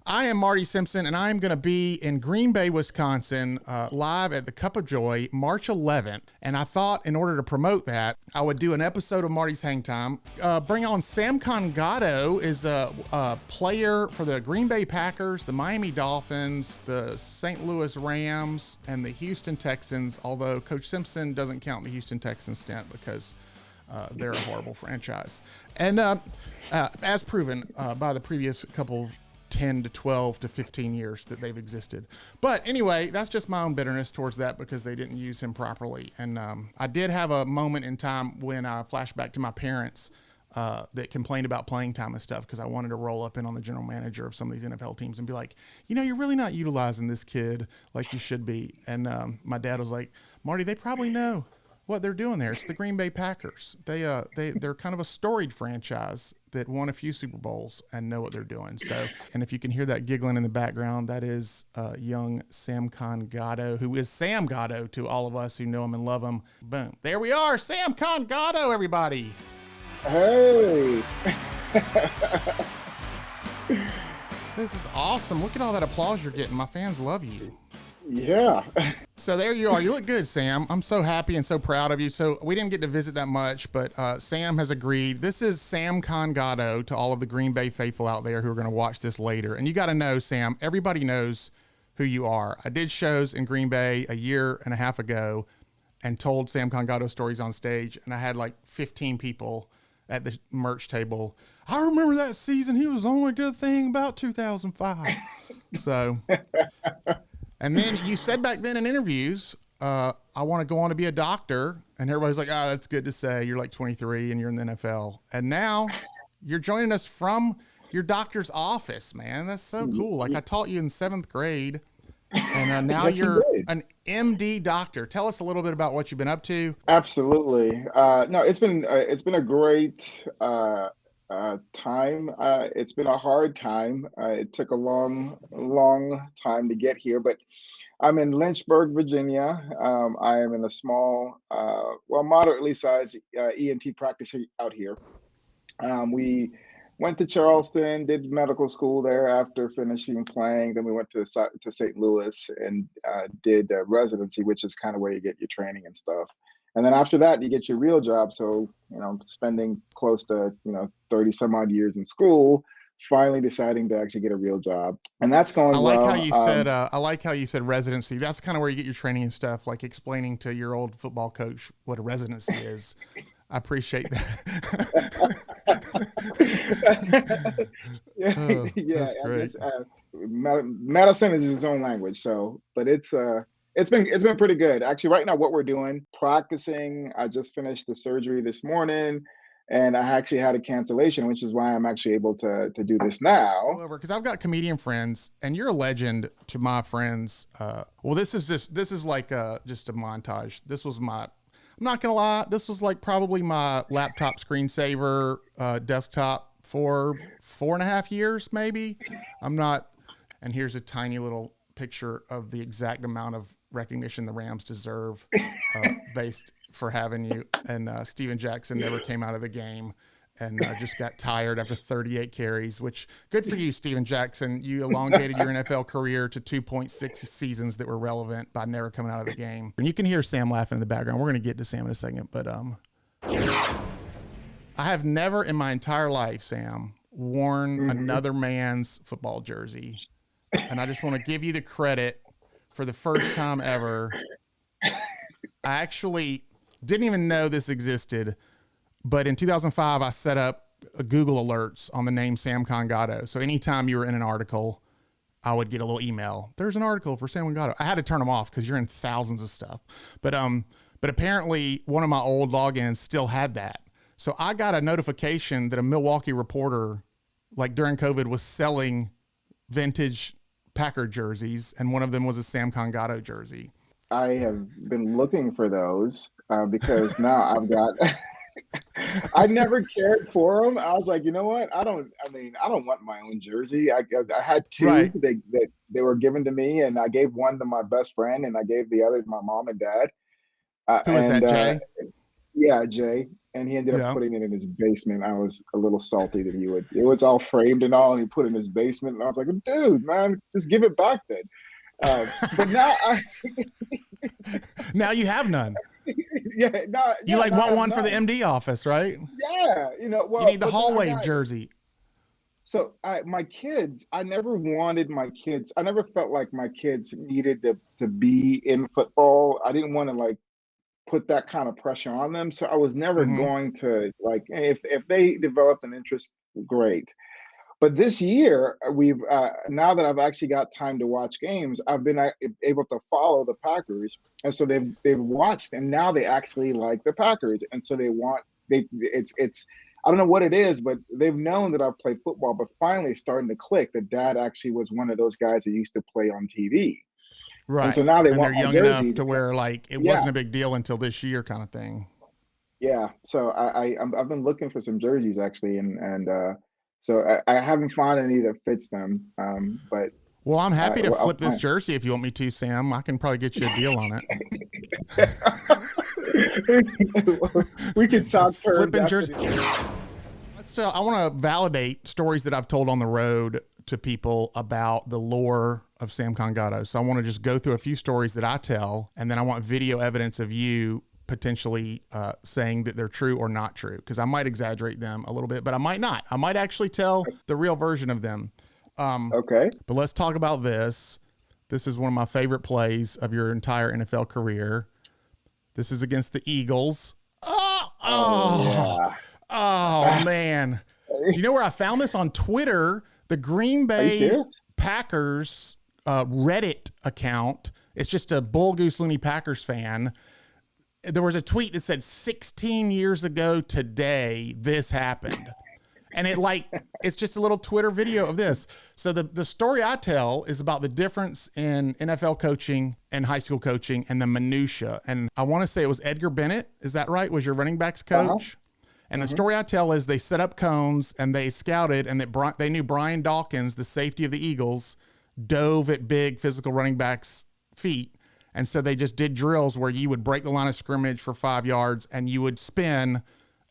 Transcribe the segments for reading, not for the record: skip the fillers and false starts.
I am Marty Simpson, and I am going to be in Green Bay, Wisconsin, live at the Cup of Joy, March 11th. And I thought in order to promote that, I would do an episode of Marty's Hang Time. Bring on Samkon Gado, is a player for the Green Bay Packers, the Miami Dolphins, the St. Louis Rams, and the Houston Texans, although Coach Simpson doesn't count the Houston Texans stint because they're a horrible franchise. And as proven by the previous couple of 10 to 12 to 15 years that they've existed. But anyway, that's just my own bitterness towards that because they didn't use him properly. And I did have a moment in time when I flashed back to my parents that complained about playing time and stuff because I wanted to roll up in on the general manager of some of these NFL teams and be like, you're really not utilizing this kid like you should be. And my dad was like, Marty, they probably know what they're doing there. It's the Green Bay Packers. They're kind of a storied franchise that won a few Super Bowls and know what they're doing. So, and if you can hear that giggling in the background, that is young Samkon Gado, who is Sam Gado to all of us who know him and love him. Boom. There we are. Samkon Gado, everybody. Hey. This is awesome. Look at all that applause you're getting. My fans love you. Yeah. So there you are. You look good, Sam. I'm so happy and so proud of you. So we didn't get to visit that much, but Sam has agreed. This is Samkon Gado to all of the Green Bay faithful out there who are going to watch this later. And you got to know, Sam, everybody knows who you are. I did shows in Green Bay a year and a half ago and told Samkon Gado stories on stage, and I had like 15 people at the merch table. I remember that season. He was the only good thing about 2005. So... And then you said back then in interviews, I want to go on to be a doctor. And everybody's like, oh, that's good to say. You're like 23 and you're in the NFL. And now you're joining us from your doctor's office, man. That's so cool. Like I taught you in 7th grade. And now you're an MD doctor. Tell us a little bit about what you've been up to. Absolutely. No, it's been a great time. It's been a hard time. It took a long time to get here, but I'm in Lynchburg, Virginia. I am in a small, moderately sized ENT practice out here. We went to Charleston, did medical school there after finishing playing. Then we went to St. Louis and did residency, which is kind of where you get your training and stuff. And then after that, you get your real job. So, spending close to, 30 some odd years in school, finally deciding to actually get a real job. And that's going I like well. I like how you said residency. That's kind of where you get your training and stuff, like explaining to your old football coach what a residency is. I appreciate that. Yeah, that's great. I guess, medicine is his own language. So, but it's been pretty good. Actually, right now, what we're doing, practicing, I just finished the surgery this morning and I actually had a cancellation, which is why I'm actually able to do this now. Because I've got comedian friends and you're a legend to my friends. This is like just a montage. I'm not going to lie. This was like probably my laptop screensaver, desktop for 4.5 years, maybe. And here's a tiny little picture of the exact amount of recognition the Rams deserve based for having you. And Steven Jackson never came out of the game and just got tired after 38 carries, which good for you, Steven Jackson. You elongated your NFL career to 2.6 seasons that were relevant by never coming out of the game. And you can hear Sam laughing in the background. We're going to get to Sam in a second, but I have never in my entire life, Sam, worn another man's football jersey. And I just want to give you the credit for the first time ever. I actually didn't even know this existed, but in 2005, I set up Google alerts on the name Samkon Gado. So anytime you were in an article, I would get a little email. There's an article for Samkon Gado. I had to turn them off because you're in thousands of stuff. But apparently one of my old logins still had that. So I got a notification that a Milwaukee reporter, like during COVID, was selling vintage Packer jerseys, and one of them was a Samkon Gado jersey. I have been looking for those because now I've got. I never cared for them. I was like, you know what? I don't want my own jersey. I had two. Right. They were given to me, and I gave one to my best friend, and I gave the other to my mom and dad. Who is that, Jay? Yeah, Jay. and he ended up Yeah. putting it in his basement. I was a little salty that he would. It was all framed and all, and he put it in his basement. And I was like, dude, man, just give it back then. But now I, Now you have none. yeah, no, You yeah, like now I want have one for the none. MD office, right? Yeah, You well, need the but then Hall I Wave got jersey. so my kids. I never wanted my kids. I never felt like my kids needed to be in football. I didn't want to like put that kind of pressure on them. So I was never Mm-hmm. going to like if they developed an interest, great. But this year, we've now that I've actually got time to watch games, I've been able to follow the Packers, and so they've watched, and now they actually like the Packers, and so they want it's I don't know what it is, but they've known that I've played football, but finally it's starting to click that Dad actually was one of those guys that used to play on TV, and so Right. now they And they're want my young enough jerseys. to where like it Yeah, wasn't a big deal until this year kind of thing. yeah. So I've been looking for some jerseys actually, and so I haven't found any that fits them, but. Well, I'm happy to Well, I'll flip this find. jersey if you want me to, Sam. I can probably get you a deal on it. We can talk terms Flipping after jersey. the. So I want to validate stories that I've told on the road to people about the lore of Samkon Gado. So I want to just go through a few stories that I tell, and then I want video evidence of you potentially saying that they're true or not true, because I might exaggerate them a little bit, but I might not. I might actually tell the real version of them. Okay. But let's talk about this. This is one of my favorite plays of your entire NFL career. This is against the Eagles. Oh, Oh oh, oh man. Do you know where I found this? On Twitter, the Green yeah. Are you Bay serious? Packers Reddit account. It's just a Bull Goose Looney Packers fan. There was a tweet that said 16 years ago today, this happened. And it's just a little Twitter video of this. So the story I tell is about the difference in NFL coaching and high school coaching and the minutia. And I want to say it was Edgar Bennett. Is that right? Was your running backs coach? And the story I tell is they set up cones and they scouted, and that they knew Brian Dawkins, the safety of the Eagles, dove at big physical running backs' feet. And so they just did drills where you would break the line of scrimmage for 5 yards and you would spin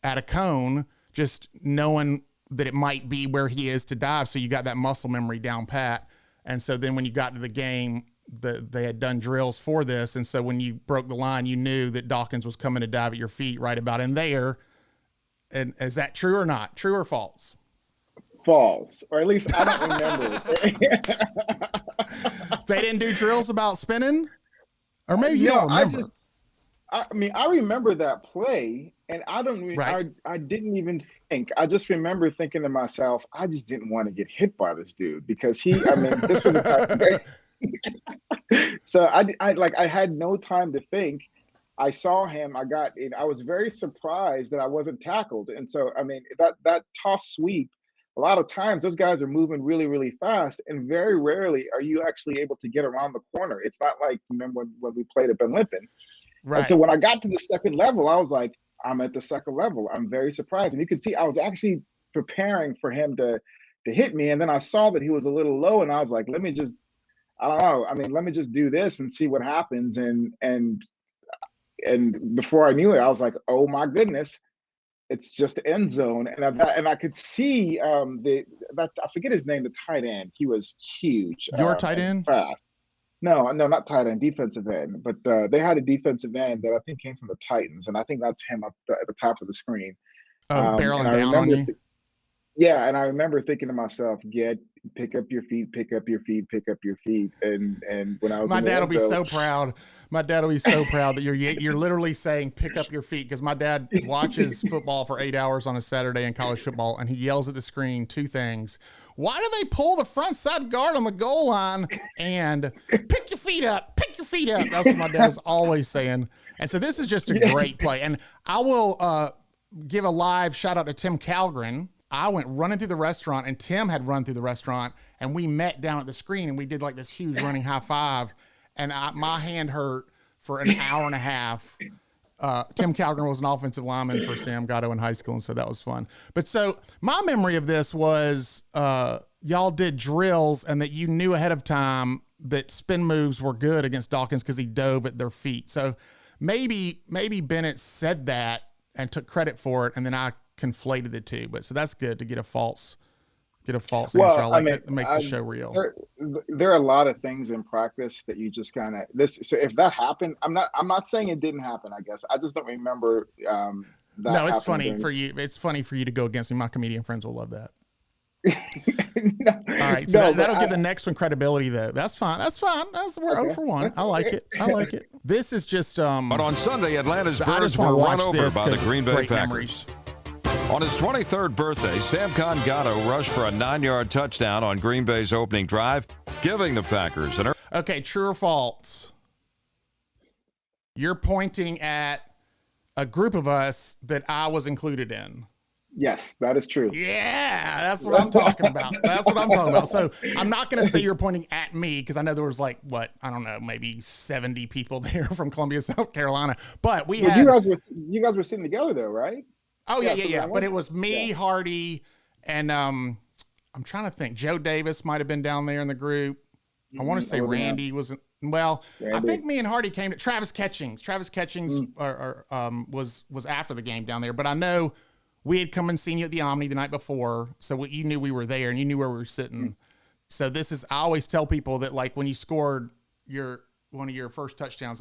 at a cone, just knowing that it might be where he is to dive. So you got that muscle memory down pat. And so then when you got to the game, they had done drills for this. And so when you broke the line, you knew that Dawkins was coming to dive at your feet right about in there. And is that true or not? True or false? False, or at least I don't remember. They didn't do drills about spinning? Or maybe you No, don't remember. I mean, I remember that play, and I don't. Right. I didn't even think. I just remember thinking to myself, I just didn't want to get hit by this dude because he. I mean, this was a time. So I had no time to think. I saw him. I was very surprised that I wasn't tackled, and so I mean that toss sweep. A lot of times those guys are moving really, really fast, and very rarely are you actually able to get around the corner. It's not like remember when we played at Ben Lippen. And so Right. when I got to the second level, I was like, I'm at the second level. I'm very surprised. And you can see I was actually preparing for him to hit me. And then I saw that he was a little low, and I was like, let me just, I don't know. I mean, let me just do this and see what happens. And before I knew it, I was like, oh my goodness, it's just end zone. And I could see that I forget his name, the tight end. He was huge Your tight and end? fast. No, no, not tight end, defensive end. But they had a defensive end that I think came from the Titans, and I think that's him at the top of the screen. Oh, And barreling I down on remember, you? yeah, and I remember thinking to myself, pick up your feet, pick up your feet, pick up your feet. And when I was My in the dad will end be zone, so proud. My dad will be so proud that you're literally saying pick up your feet, because my dad watches football for 8 hours on a Saturday in college football, and he yells at the screen two things: why do they pull the front side guard on the goal line? And pick your feet up, pick your feet up. That's what my dad is always saying. And so this is just a great play. And I will give a live shout out to Tim Calgren. I went running through the restaurant, and Tim had run through the restaurant, and we met down at the screen, and we did like this huge running high five. And my hand hurt for an hour and a half. Tim Calgren was an offensive lineman for Sam Gado in high school, and so that was fun. But so my memory of this was y'all did drills, and that you knew ahead of time that spin moves were good against Dawkins because he dove at their feet. So maybe Bennett said that, and took credit for it, and then I conflated the two. But so that's good to get a false answer. I Well, I like mean, that. It makes the show real. there are a lot of things in practice that you just kind of this. So if that happened, I'm not saying it didn't happen. I guess I just don't remember that No, it's happening funny during. for you. It's funny for you to go against me. My comedian friends will love that. No, All right, so no, but that'll give the next one credibility, though. That's fine. We're 0 okay. for 1. I like it. This is just But on Sunday, Atlanta's I Birds just were want to run watch over this by the 'cause Green it's Bay great Packers. memories. On his 23rd birthday, Samkon Gado rushed for a 9-yard touchdown on Green Bay's opening drive, giving the Packers an Okay, true or false? You're pointing at a group of us that I was included in. Yes, that is true. Yeah, that's what I'm talking about. So I'm not going to say you're pointing at me because I know there was I don't know, maybe 70 people there from Columbia, South Carolina. But we had you guys were sitting together though, right? Oh so yeah. But it was me, yeah. Hardy, and I'm trying to think. Joe Davis might have been down there in the group. I want to say Randy wasn't. Well, Randy. I think me and Hardy came to Travis Catchings. Travis Catchings was after the game down there, but I know we had come and seen you at the Omni the night before, so you knew we were there and you knew where we were sitting. So I always tell people that when you scored one of your first touchdowns,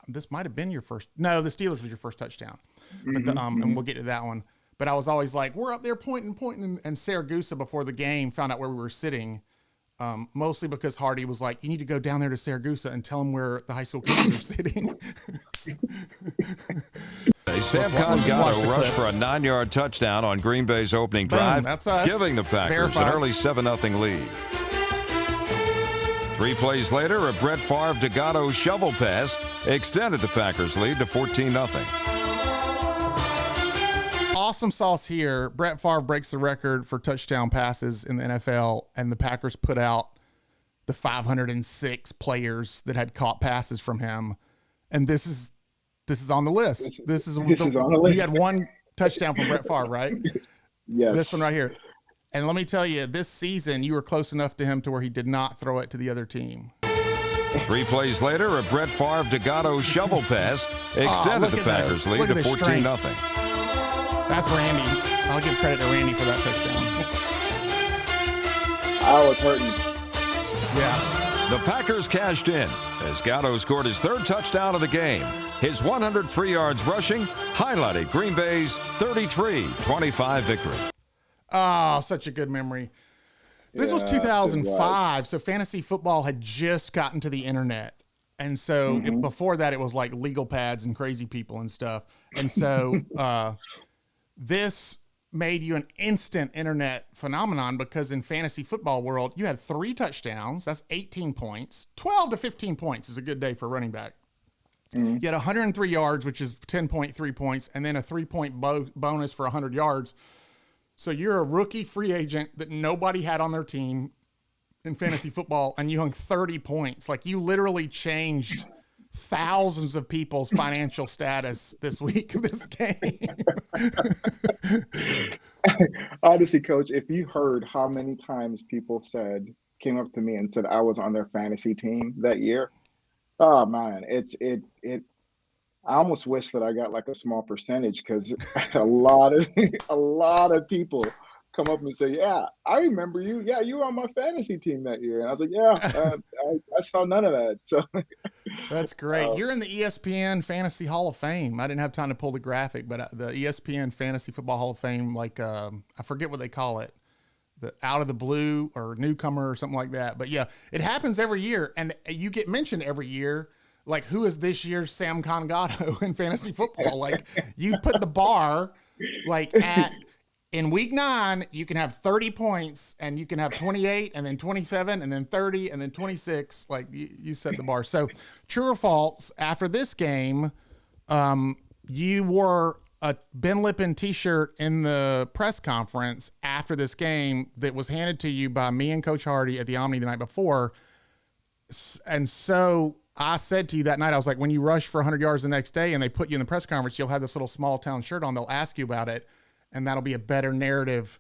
this might have been your first. No, the Steelers was your first touchdown. But and we'll get to that one. But I was always like, we're up there pointing, and Saragusa before the game found out where we were sitting. Mostly because Hardy was like, you need to go down there to Saragusa and tell them where the high school kids are sitting. Samkon Gado rushed for a 9-yard touchdown on Green Bay's opening drive, giving the Packers an early 7-0 lead. 3 plays later, a Brett Favre to Gado shovel pass extended the Packers' lead to 14-0. Awesome sauce here. Brett Favre breaks the record for touchdown passes in the NFL, and the Packers put out the 506 players that had caught passes from him. And this is on the list. This is on the list. You had one touchdown from Brett Favre, right? Yes. This one right here. And let me tell you, this season, you were close enough to him to where he did not throw it to the other team. 3 plays later, a Brett Favre to Gado shovel pass extended the Packers' lead to 14-0. That's Randy. I'll give credit to Randy for that touchdown. I was hurting. Yeah. The Packers cashed in as Gado scored his 3rd touchdown of the game. His 103 yards rushing highlighted Green Bay's 33-25 victory. Oh, such a good memory. This was 2005, so fantasy football had just gotten to the internet. And so before that, it was like legal pads and crazy people and stuff. And so this made you an instant internet phenomenon because in fantasy football world, you had 3 touchdowns. That's 18 points. 12 to 15 points is a good day for a running back. You had 103 yards, which is 10.3 points, and then a 3-point bonus for 100 yards. So you're a rookie free agent that nobody had on their team in fantasy football, and you hung 30 points. Like, you literally changed thousands of people's financial status this week of this game. Honestly, Coach, if you heard how many times people came up to me and said I was on their fantasy team that year, oh man, I almost wish that I got like a small percentage because a lot of people come up and say, "Yeah, I remember you. Yeah, you were on my fantasy team that year." And I was like, "Yeah, I saw none of that." So that's great. You're in the ESPN Fantasy Hall of Fame. I didn't have time to pull the graphic, but the ESPN Fantasy Football Hall of Fame, I forget what they call it, the out of the blue or newcomer or something like that. But yeah, it happens every year, and you get mentioned every year. Like, who is this year's Samkon Gado in fantasy football? Like, you put the bar in week 9, you can have 30 points and you can have 28 and then 27 and then 30 and then 26. Like, you set the bar. So, true or false, after this game, you wore a Ben Lippen t-shirt in the press conference after this game that was handed to you by me and Coach Hardy at the Omni the night before. And so I said to you that night, I was like, when you rush for 100 yards the next day and they put you in the press conference, you'll have this little small town shirt on. They'll ask you about it, and that'll be a better narrative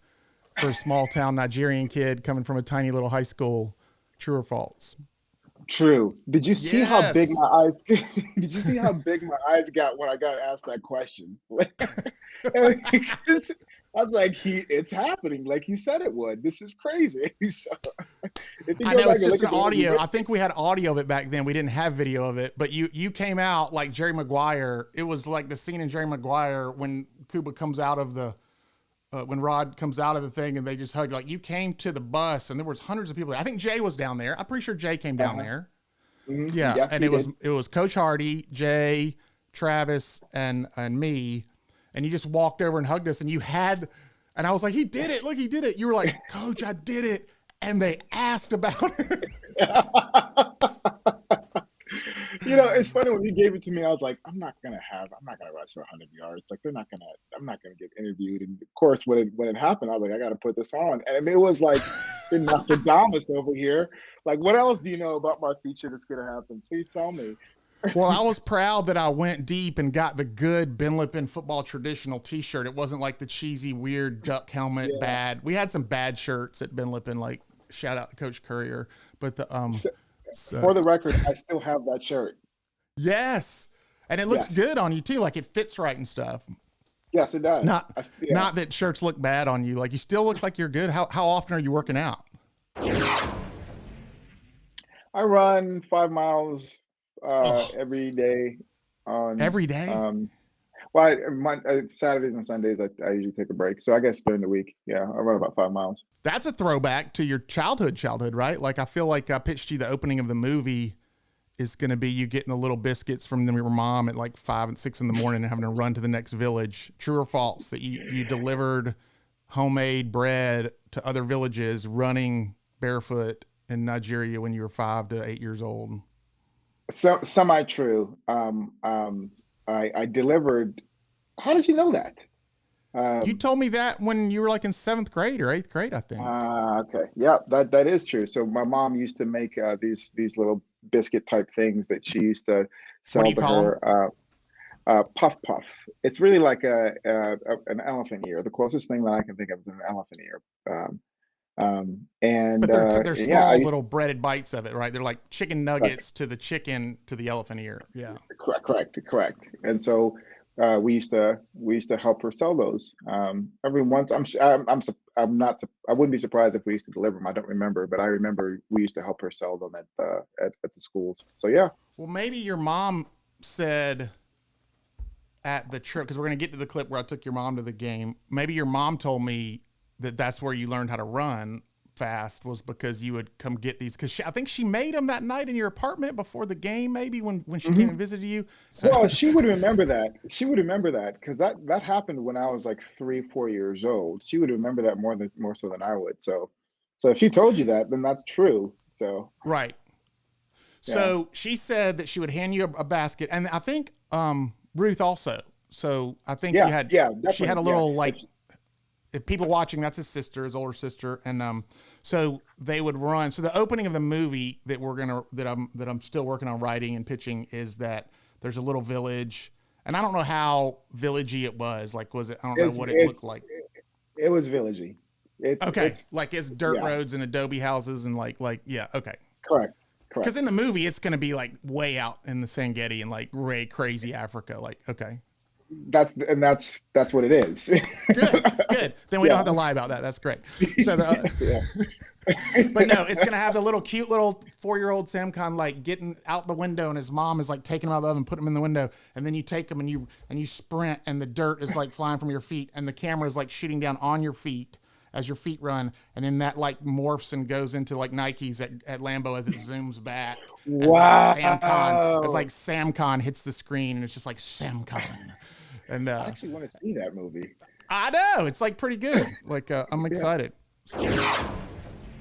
for a small town Nigerian kid coming from a tiny little high school. True or false? True. Did you see how big Yes. my eyes? Did you see how big my eyes got when I got asked that question? I was like, it's happening, like he said it would. This is crazy. So, if you I go know back it's and just look an at the interview, audio. I think we had audio of it back then. We didn't have video of it, but you came out like Jerry Maguire. It was like the scene in Jerry Maguire when Cuba comes out of the when Rod comes out of the thing and they just hug. Like you came to the bus and there was hundreds of people. I think Jay was down there. I'm pretty sure Jay came down there. Yeah, yes, and we it was Coach Hardy, Jay, Travis, and me, and you just walked over and hugged us, and you had, and I was like, he did it! Look, he did it! You were like, Coach, I did it! And they asked about it. It's funny when you gave it to me. I was like, I'm not gonna rush for 100 yards. Like I'm not gonna get interviewed. And of course, when it happened, I was like, I got to put this on. And it was like the Nostradamus over here. Like, what else do you know about my future that's gonna happen? Please tell me. Well, I was proud that I went deep and got the good Ben Lippen football traditional T-shirt. It wasn't like the cheesy, weird duck helmet bad. We had some bad shirts at Ben Lippen, like shout out to Coach Courier. But the for the record, I still have that shirt. Yes, and it looks good on you too. Like it fits right and stuff. Yes, it does. Not that shirts look bad on you. Like you still look like you're good. How often are you working out? I run 5 miles every day. Every day? Saturdays and Sundays, I usually take a break. So I guess during the week, I run about 5 miles. That's a throwback to your childhood, right? Like I feel like I pitched you the opening of the movie is going to be you getting the little biscuits from your mom at like 5 and 6 in the morning and having to run to the next village. True or false that you delivered homemade bread to other villages running barefoot in Nigeria when you were 5 to 8 years old? So semi-true. I delivered. How did you know that? You told me that when you were like in 7th grade or 8th grade, I think. Okay. Yeah, that is true. So my mom used to make these little biscuit type things that she used to sell to her. Puff puff. It's really like an elephant ear. The closest thing that I can think of is an elephant ear. But they're small little breaded bites of it, right? They're like chicken nuggets to the chicken to the elephant ear. Yeah. Correct. And so we used to help her sell those. Every once I wouldn't be surprised if we used to deliver them. I don't remember, but I remember we used to help her sell them at the schools. So yeah. Well, maybe your mom said at the trip, because we're going to get to the clip where I took your mom to the game. Maybe your mom told me that's where you learned how to run fast was because you would come get these. Because I think she made them that night in your apartment before the game, maybe when she came and visited you. So. Well, she would remember that. She would remember that because that happened when I was like 3-4 years old. She would remember that more so than I would. So if she told you that, then that's true. So right. So she said that she would hand you a basket, and I think Ruth also. So I think you had. Yeah, she had a little like. If people watching, that's his sister, his older sister, and so they would run. So the opening of the movie that I'm still working on writing and pitching is that there's a little village, and I don't know how villagey it was. Like, I don't know what it looked like. It was villagey. It's dirt roads and adobe houses and like okay. Correct. Because in the movie, it's going to be like way out in the Serengeti and like crazy Africa. Like, okay. That's what it is. Good. Then we don't have to lie about that. That's great. So but no, it's gonna have the cute little 4-year-old Samkon like getting out the window, and his mom is like taking him out of the oven, putting him in the window, and then you take him and you sprint, and the dirt is like flying from your feet, and the camera is like shooting down on your feet as your feet run, and then that like morphs and goes into like Nikes at Lambeau as it zooms back. Wow. As like Samkon hits the screen, and it's just like Samkon. And I actually want to see that movie. I know it's like pretty good. Like I'm excited. And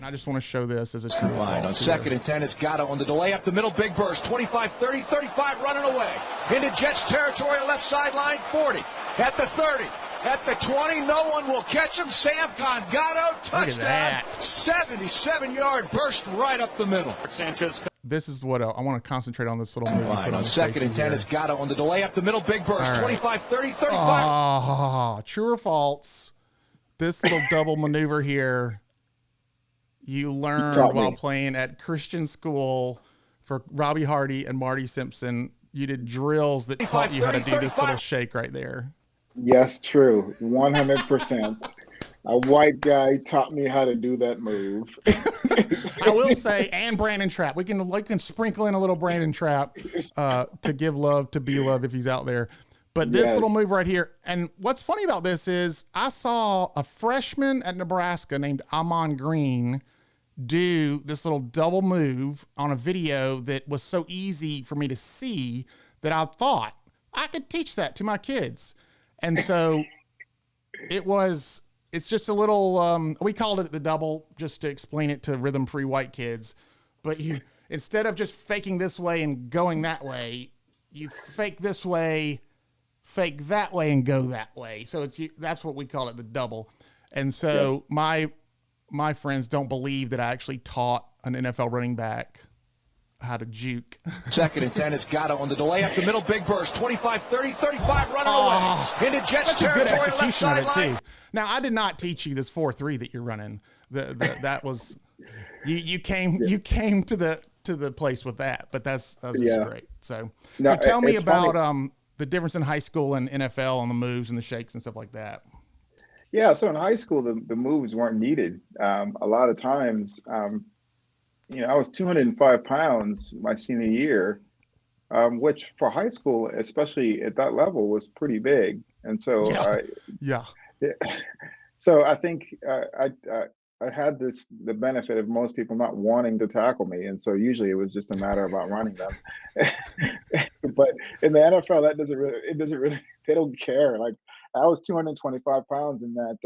I just want to show this as a true line. On 2nd and 10, it's Gado on the delay up the middle, big burst, 25, 30, 35, running away into Jets territory, left sideline, 40 at the 30. At the 20, no one will catch him. Samkon Gado, touchdown. 77-yard burst right up the middle. Sanchez. This is what I want to concentrate on this little movie. On 2nd and 10, it's Gado on the delay up the middle, big burst, right. 25, 30, 35. True or false? This little double maneuver here, you learned while playing at Christian school for Robbie Hardy and Marty Simpson. You did drills that taught you how to do this little shake right there. Yes, true. 100%. A white guy taught me how to do that move. I will say, and Brandon Trapp. We can sprinkle in a little Brandon Trapp to give love to be love if he's out there. But this little move right here, and what's funny about this is I saw a freshman at Nebraska named Amon Green do this little double move on a video that was so easy for me to see that I thought I could teach that to my kids. And so it's just a little, we called it the double just to explain it to rhythm-free white kids. But instead of just faking this way and going that way, you fake this way, fake that way, and go that way. So that's what we call it, the double. And so my friends don't believe that I actually taught an NFL running back how to juke. 2nd and 10. It's Gado on the delay up the middle. Big burst. 25, 30, 35 running away. Into Jets Such a good territory. Left execution of it sideline. too. Now I did not teach you this 4-3 that you're running. That was you came to the place with that, but that was just great. So tell me about the difference in high school and NFL on the moves and the shakes and stuff like that. Yeah, so in high school, the moves weren't needed. A lot of times, I was 205 pounds my senior year, which for high school, especially at that level, was pretty big. And so, so I think I had the benefit of most people not wanting to tackle me, and so usually it was just a matter about running them. But in the NFL, that doesn't really they don't care. Like I was 225 pounds in that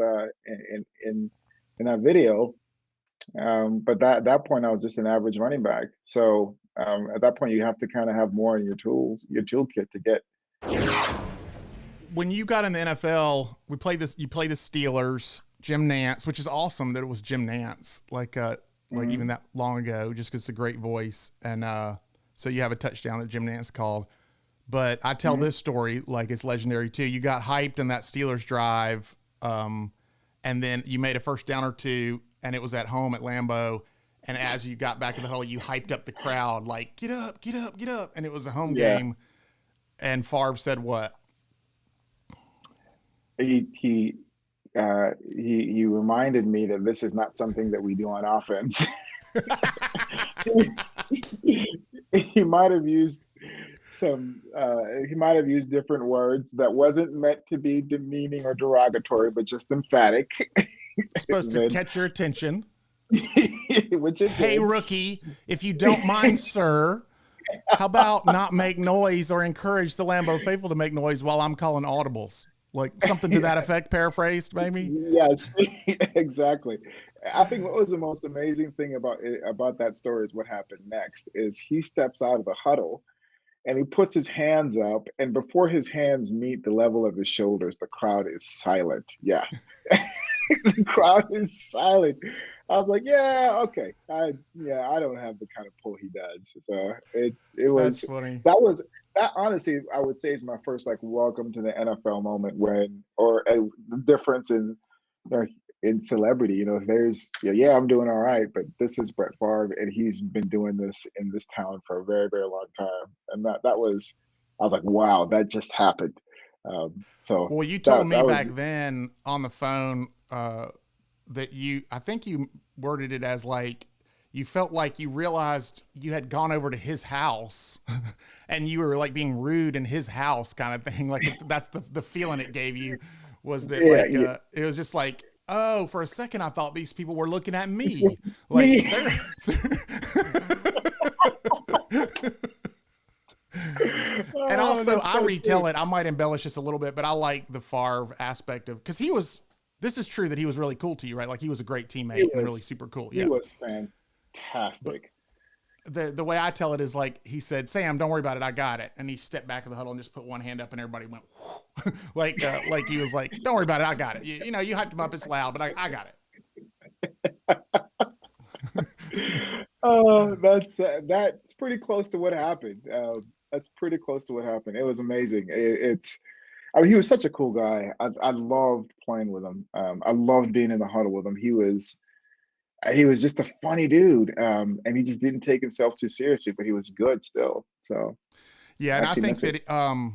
in that video. But at that point, I was just an average running back. So at that point, you have to kind of have more in your toolkit to get. When you got in the NFL, you played the Steelers, Jim Nantz, which is awesome that it was Jim Nantz, like even that long ago, just because it's a great voice. And so you have a touchdown that Jim Nantz called. But I tell this story like it's legendary too. You got hyped in that Steelers drive, and then you made a first down or two, and it was at home at Lambeau. And as you got back to the huddle, you hyped up the crowd, like, get up, get up, get up. And it was a home game. And Favre said what? He reminded me that this is not something that we do on offense. He might have used different words that wasn't meant to be demeaning or derogatory, but just emphatic. Supposed to catch your attention. Which is hey, rookie, if you don't mind, sir, how about not make noise or encourage the Lambeau faithful to make noise while I'm calling audibles? Like something to that effect, paraphrased, maybe? Yes, exactly. I think what was the most amazing thing about that story is what happened next is he steps out of the huddle and he puts his hands up, and before his hands meet the level of his shoulders, the crowd is silent. Yeah. The crowd is silent. I was like, yeah, okay. I don't have the kind of pull he does. So it was. That's funny. That honestly, I would say is my first like welcome to the NFL moment the difference in celebrity. There's I'm doing all right, but this is Brett Favre, and he's been doing this in this town for a very, very long time. And I was like, wow, that just happened. Well, you told me back then on the phone that I think you worded it as like you felt like you realized you had gone over to his house and you were like being rude in his house kind of thing. Like that's the feeling it gave you was that it was just like, oh, for a second I thought these people were looking at me. Like and also I retell it, I might embellish this a little bit, but I like the Favre aspect of, because this is true that he was really cool to you, right? Like he was a great teammate and really super cool. He was fantastic. But the way I tell it is like he said, Sam, don't worry about it, I got it. And he stepped back in the huddle and just put one hand up and everybody went like he was like, don't worry about it, I got it. You hyped him up, it's loud, but I got it. Oh, that's pretty close to what happened. That's pretty close to what happened. It was amazing. He was such a cool guy. I loved playing with him. I loved being in the huddle with him. He was, he was just a funny dude, and he just didn't take himself too seriously, but he was good still. So Yeah, I and I actually think miss it. that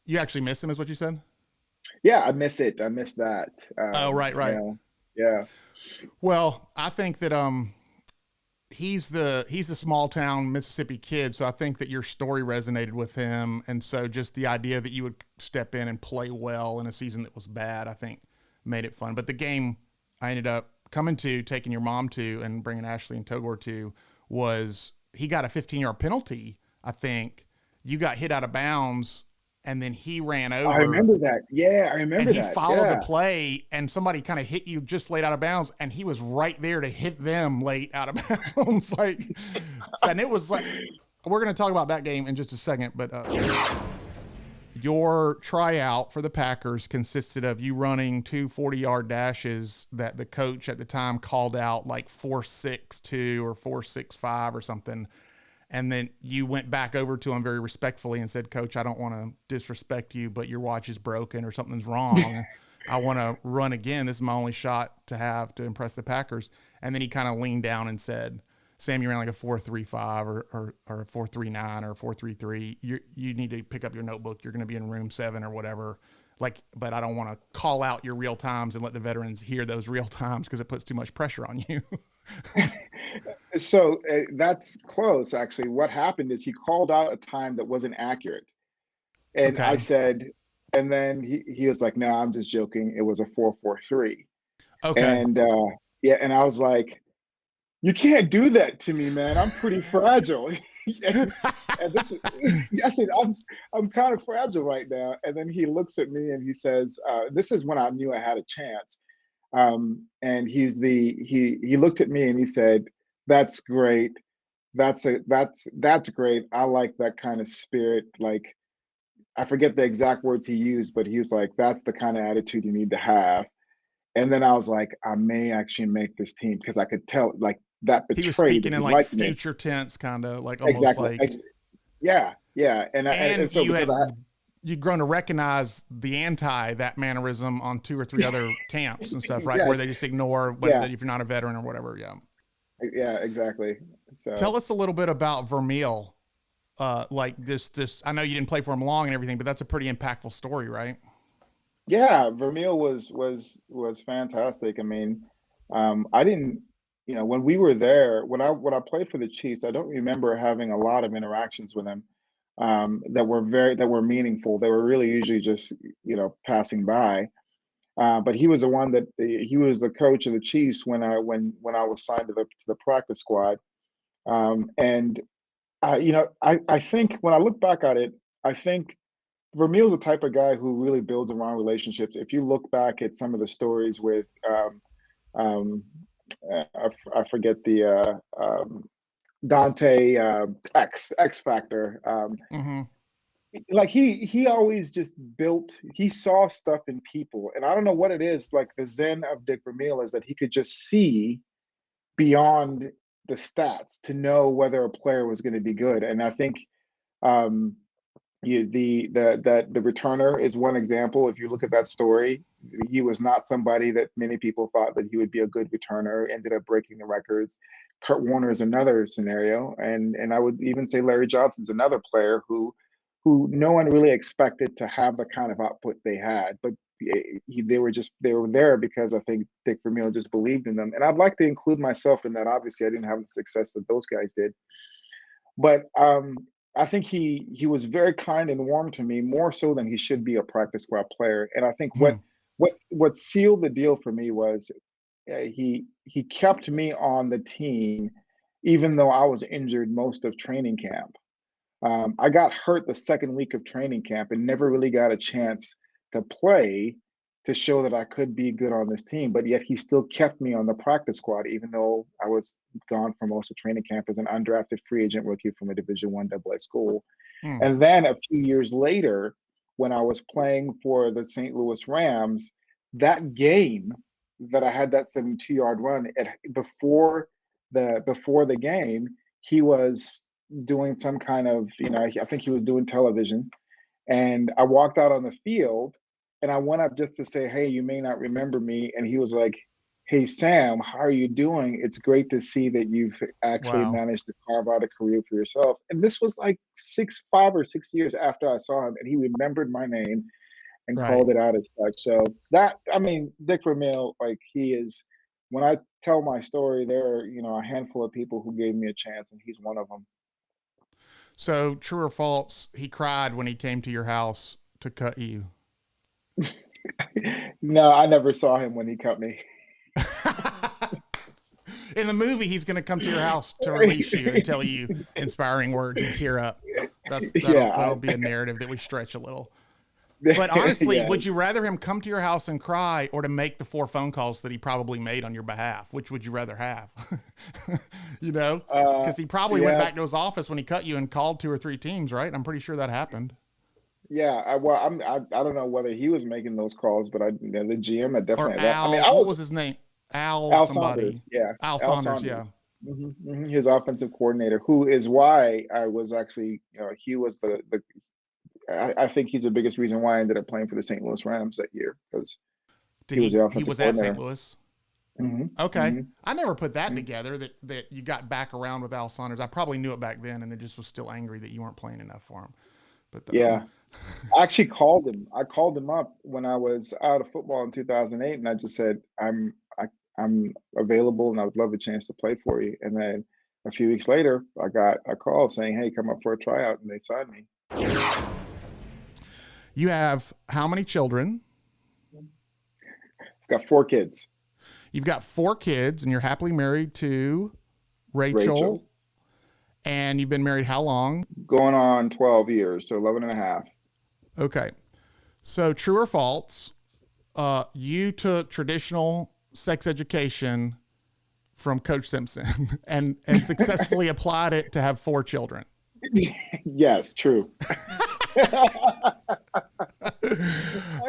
you actually miss him, is what you said. Yeah, I miss it. I miss that. Oh, right, right. Yeah. Well, I think that he's the small town Mississippi kid, so I think that your story resonated with him, and so just the idea that you would step in and play well in a season that was bad, I think made it fun. But the game I ended up coming to, taking your mom to, and bringing Ashley and Togor to was he got a 15-yard penalty. I think you got hit out of bounds, and then he ran I over remember that. Yeah, I and remember he that. followed the Yeah. play, and somebody kind of hit you just late out of bounds, and he was right there to hit them late out of bounds. Like, and it was like, we're going to talk about that game in just a second, but your tryout for the Packers consisted of you running two 40-yard dashes that the coach at the time called out like 4.62 or 4.65 or something. And then you went back over to him very respectfully and said, Coach, I don't want to disrespect you, but your watch is broken or something's wrong. I want to run again. This is my only shot to have to impress the Packers. And then he kind of leaned down and said, Sam, you ran like a 4.35 or a 4.39 or 4.33. You need to pick up your notebook. You're going to be in room 7 or whatever. Like, but I don't want to call out your real times and let the veterans hear those real times because it puts too much pressure on you. So that's close, actually. What happened is he called out a time that wasn't accurate. And I Okay. said, and then he was like, no, I'm just joking. It was a 4.43. Okay. And yeah, and I was like, you can't do that to me, man. I'm pretty fragile. And this is, I said, I'm kind of fragile right now. And then he looks at me and he says, this is when I knew I had a chance. And he looked at me and he said, that's great. That's great. I like that kind of spirit. Like, I forget the exact words he used, but he was like, that's the kind of attitude you need to have. And then I was like, I may actually make this team because I could tell like that He was betrayed that speaking in he like liked me. future tense, kind of like almost Exactly. like, Yeah, yeah. And and so because I you'd grown to recognize the anti that mannerism on 2 or 3 other camps and stuff, right? Where yes, they just ignore what yeah, if you're not a veteran or whatever. Yeah. yeah, exactly. Tell So us a little bit about Vermeil. Like I know you didn't play for him long and everything, but that's a pretty impactful story, right? yeah, Vermeil was fantastic. I mean, I didn't, when we were there, when I played for the Chiefs, I don't remember having a lot of interactions with him that were meaningful. They were really usually just passing by. But he was the one that he was the coach of the Chiefs when I was signed to the practice squad. And I think when I look back at it, I think Vermeil's the type of guy who really builds around relationships. If you look back at some of the stories with, um, I forget the Dante X Factor. Mm-hmm. Like he always just built. He saw stuff in people, and I don't know what it is. Like the zen of Dick Vermeil is that he could just see beyond the stats to know whether a player was going to be good. And I think um, the returner is one example. If you look at that story, he was not somebody that many people thought that he would be a good returner. Ended up breaking the records. Kurt Warner is another scenario, and I would even say Larry Johnson's another player who no one really expected to have the kind of output they had, but they were there because I think Dick Vermeil just believed in them. And I'd like to include myself in that. Obviously, I didn't have the success that those guys did, but I think he was very kind and warm to me, more so than he should be a practice squad player. And I think Hmm. what sealed the deal for me was he kept me on the team, even though I was injured most of training camp. I got hurt the second week of training camp and never really got a chance to play to show that I could be good on this team. But yet he still kept me on the practice squad, even though I was gone for most of training camp as an undrafted free agent rookie from a Division I AA school. Hmm. And then a few years later, when I was playing for the St. Louis Rams, that game that I had that 72-yard run before the game, he was doing some kind of, I think he was doing television. And I walked out on the field and I went up just to say, hey, you may not remember me. And he was like, "Hey Sam, how are you doing? It's great to see that you've actually Wow. managed to carve out a career for yourself." And this was like 5 or 6 years after I saw him, and he remembered my name and Right. called it out as such. So that, I mean, Dick Vermeil, like he is. When I tell my story, there are a handful of people who gave me a chance, and he's one of them. So true or false, he cried when he came to your house to cut you. No, I never saw him when he cut me. In the movie, he's going to come to your house to release you and tell you inspiring words and tear up. That'll Yeah, be a narrative that we stretch a little. But honestly, yeah. would you rather him come to your house and cry, or to make the 4 phone calls that he probably made on your behalf? Which would you rather have? Uh, Because he probably went yeah, back to his office when he cut you and called 2 or 3 teams, right? I'm pretty sure that happened. yeah. Well, I don't know whether he was making those calls, but the GM had Or definitely that. I mean, Al, I what was was his name? Al Al somebody. Saunders. Yeah, Al Al Saunders, Saunders. yeah. His offensive coordinator, who is why I was actually, he was the. I think he's the biggest reason why I ended up playing for the St. Louis Rams that year because Did he was the he offensive was at St. coordinator. Louis? hmm Okay. hmm I never put that together that you got back around with Al Saunders. I probably knew it back then and then just was still angry that you weren't playing enough for him. But Yeah, I actually called him. I called him up when I was out of football in 2008, and I just said, I'm available, and I would love a chance to play for you." And then a few weeks later, I got a call saying, "Hey, come up for a tryout," and they signed me. you have how many children? I've got 4 kids. You've got 4 kids and you're happily married to Rachel, Rachel. And you've been married how long? going on 12 years, so 11 and a half. Okay. So true or false, you took traditional sex education from Coach Simpson and successfully applied it to have 4 children. Yes, true.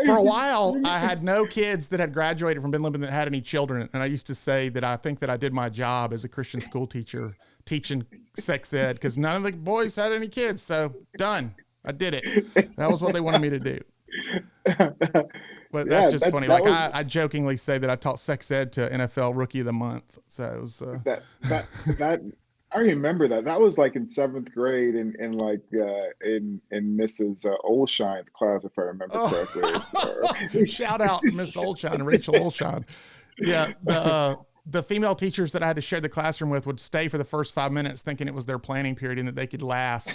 For a while, I had no kids that had graduated from Ben Lippen that had any children. And I used to say that I think that I did my job as a Christian school teacher teaching sex ed because none of the boys had any kids. So done. I did it. That was what they wanted me to do. But that's Yeah, just funny. that Like was I jokingly say that I taught sex ed to NFL Rookie of the Month. So it was, that I remember that. That was like in 7th grade in like in Mrs. Olshine's class, if I remember correctly. shout out Miss Olshine, Rachel Olshine. Yeah, the female teachers that I had to share the classroom with would stay for the first 5 minutes thinking it was their planning period and that they could last.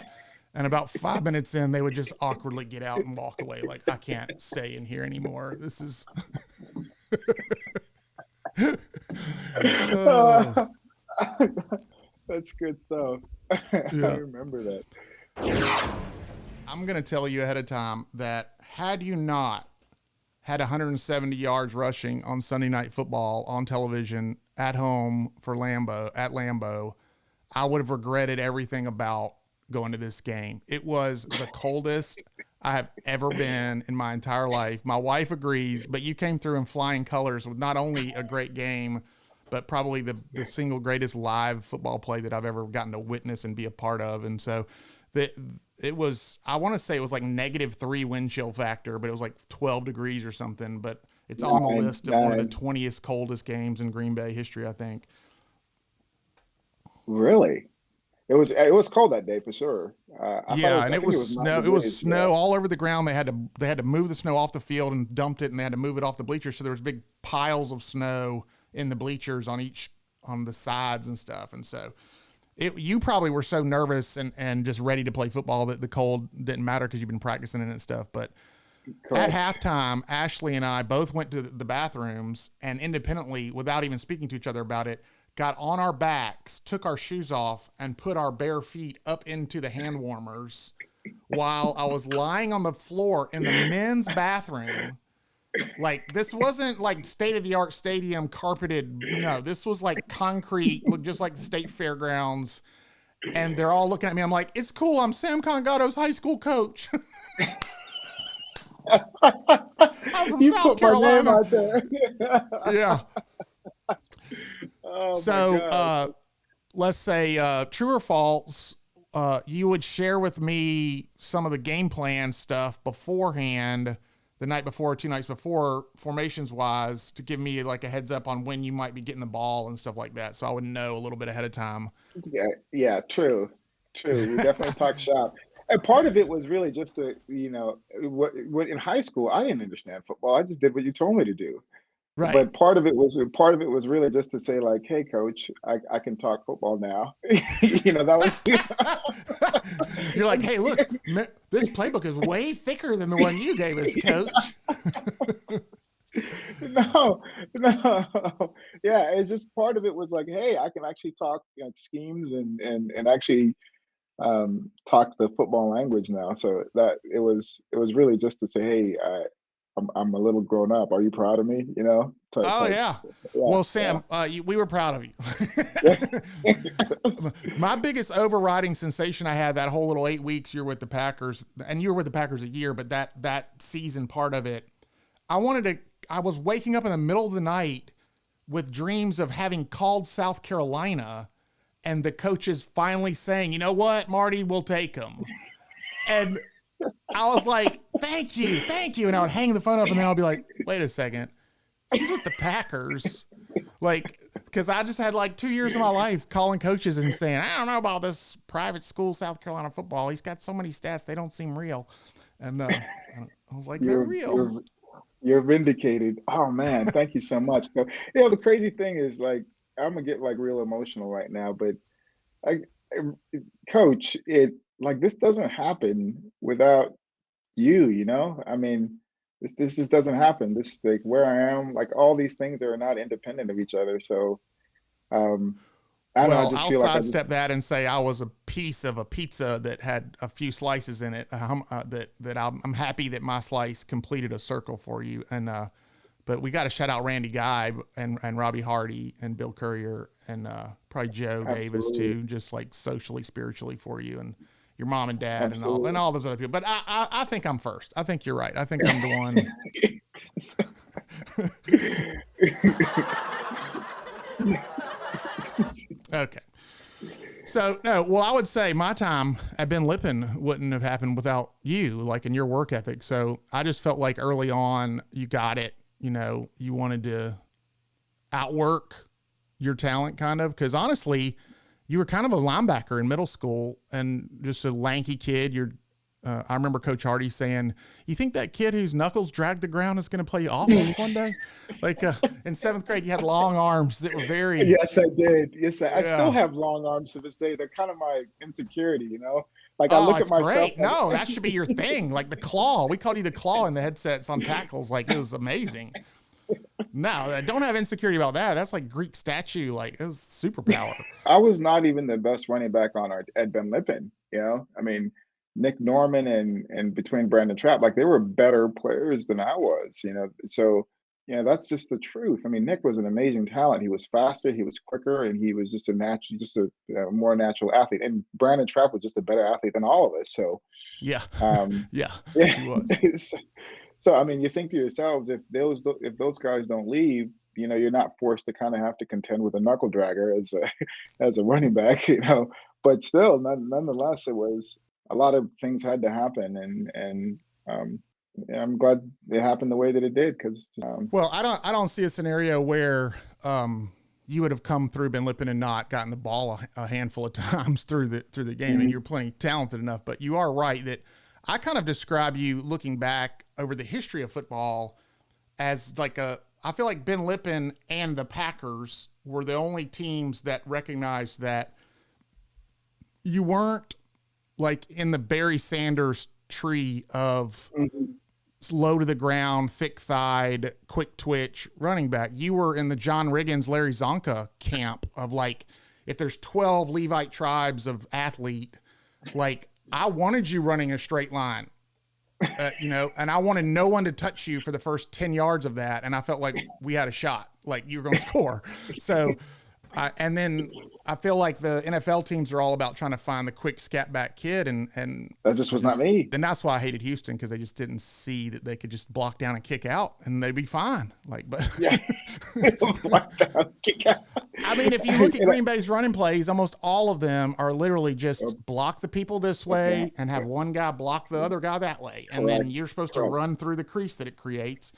And about 5 minutes in, they would just awkwardly get out and walk away. Like, I can't stay in here anymore. This is. Oh, That's good stuff. I yeah. remember that. I'm going to tell you ahead of time that had you not had 170 yards rushing on Sunday Night Football on television at home for Lambeau, I would have regretted everything about going to this game. It was the coldest I have ever been in my entire life. My wife agrees, but you came through in flying colors with not only a great game, but probably the single greatest live football play that I've ever gotten to witness and be a part of. And so it was, I want to say it was like -3 wind chill factor, but it was like 12 degrees or something. But it's on the list of one of the 20th coldest games in Green Bay history, I think. Really? It was cold that day for sure. Yeah, and I it think it was was snow. 90 It was degrees. snow Yeah. all over the ground. They had to move the snow off the field and dumped it, and they had to move it off the bleachers. So there was big piles of snow in the bleachers on the sides and stuff. And so you probably were so nervous and just ready to play football that the cold didn't matter because you've been practicing it and stuff. But at Correct. halftime, Ashley and I both went to the bathrooms and independently, without even speaking to each other about it, got on our backs, took our shoes off, and put our bare feet up into the hand warmers while I was lying on the floor in the men's bathroom. Like, this wasn't like state-of-the-art stadium carpeted. No, this was like concrete, looked just like the state fairgrounds. And they're all looking at me. I'm like, it's cool. I'm Samkon Gado's high school coach. I'm from You South put my name Carolina. out there. Yeah. Oh my So God. let's say true or false, you would share with me some of the game plan stuff beforehand the night before, 2 nights before, formations wise, to give me like a heads up on when you might be getting the ball and stuff like that. So I would know a little bit ahead of time. Yeah, true. We definitely talk shop. And part of it was really just to, what in high school, I didn't understand football. I just did what you told me to do. Right. But part of it was really just to say like, "Hey, coach, I can talk football now." That was. You're like, hey, look, this playbook is way thicker than the one you gave us, coach. No, no. Yeah, it's just part of it was like, hey, I can actually talk schemes and actually talk the football language now. So that it was really just to say, hey, I'm a little grown up. Are you proud of me? Oh Type. yeah. Yeah, Well, Sam, we were proud of you. yeah. My biggest overriding sensation I had that whole little 8 weeks you're with the Packers, and you were with the Packers a year, but that season part of it, I was waking up in the middle of the night with dreams of having called South Carolina and the coaches finally saying, you know what, Marty, we'll take him. And I was like, thank you. And I would hang the phone up and then I'll be like, wait a second. He's with the Packers. Like, because I just had like 2 years of my life calling coaches and saying, I don't know about this private school South Carolina football. He's got so many stats, they don't seem real. And I was like, they're real. You're vindicated. Oh man, thank you so much. So, the crazy thing is like I'm gonna get like real emotional right now, but I, coach, it like this doesn't happen without you, I mean, this just doesn't happen. This is like where I am, like all these things are not independent of each other. So I don't know, I Well, just I'll feel like sidestep that and say I was a piece of a pizza that had a few slices in it. I'm happy that my slice completed a circle for you. And but we got to shout out Randy Guy and Robbie Hardy and Bill Courier and probably Joe Davis too, just like socially, spiritually for you and your mom and dad and all those other people. But I think I'm first. I think you're right. I think I'm the one. Okay. So no, well, I would say my time at Ben Lippen wouldn't have happened without you, like in your work ethic. So I just felt like early on you got it. You wanted to outwork your talent kind of, because honestly, you were kind of a linebacker in middle school and just a lanky kid. I remember Coach Hardy saying, you think that kid whose knuckles drag the ground is going to play offense one day? Like in 7th grade, you had long arms that were very. Yes, I did. Yes, I still have long arms to this day. They're kind of my insecurity, Like I look at myself. Great. No, that should be your thing. Like the claw. We called you the claw in the headsets on tackles. Like it was amazing. No, I don't have insecurity about that. That's like Greek statue. Like it was superpower. I was not even the best running back at Ben Lippen. I mean, Nick Norman and between Brandon Trapp, like they were better players than I was. So that's just the truth. I mean, Nick was an amazing talent. He was faster, he was quicker, and he was just a more natural athlete. And Brandon Trapp was just a better athlete than all of us. So yeah, yeah, he was. So I mean, you think to yourselves, if those guys don't leave, you're not forced to kind of have to contend with a knuckle dragger as a running back, But still, nonetheless, it was a lot of things had to happen, and I'm glad it happened the way that it did. Because well, I don't see a scenario where you would have come through Ben Lippen and not gotten the ball a handful of times through the game, Mm-hmm. and you're plenty talented enough. But you are right that I kind of describe you looking back over the history of football as like I feel like Ben Lippen and the Packers were the only teams that recognized that you weren't like in the Barry Sanders tree of low to the ground, thick-thighed, quick twitch running back. You were in the John Riggins, Larry Zonka camp of like, if there's 12 Levite tribes of athlete, like I wanted you running a straight line, and I wanted no one to touch you for the first 10 yards of that. And I felt like we had a shot, like you were going to score. So And then I feel like the NFL teams are all about trying to find the quick scat back kid, and That just was not me. And that's why I hated Houston, because they just didn't see that they could just block down and kick out, and they'd be fine. Like, but Yeah. Block down, kick out. I mean, if you look at Green Bay's running plays, almost all of them are literally just block the people this way and have one guy block the other guy that way, and then you're supposed to run through the crease that it creates.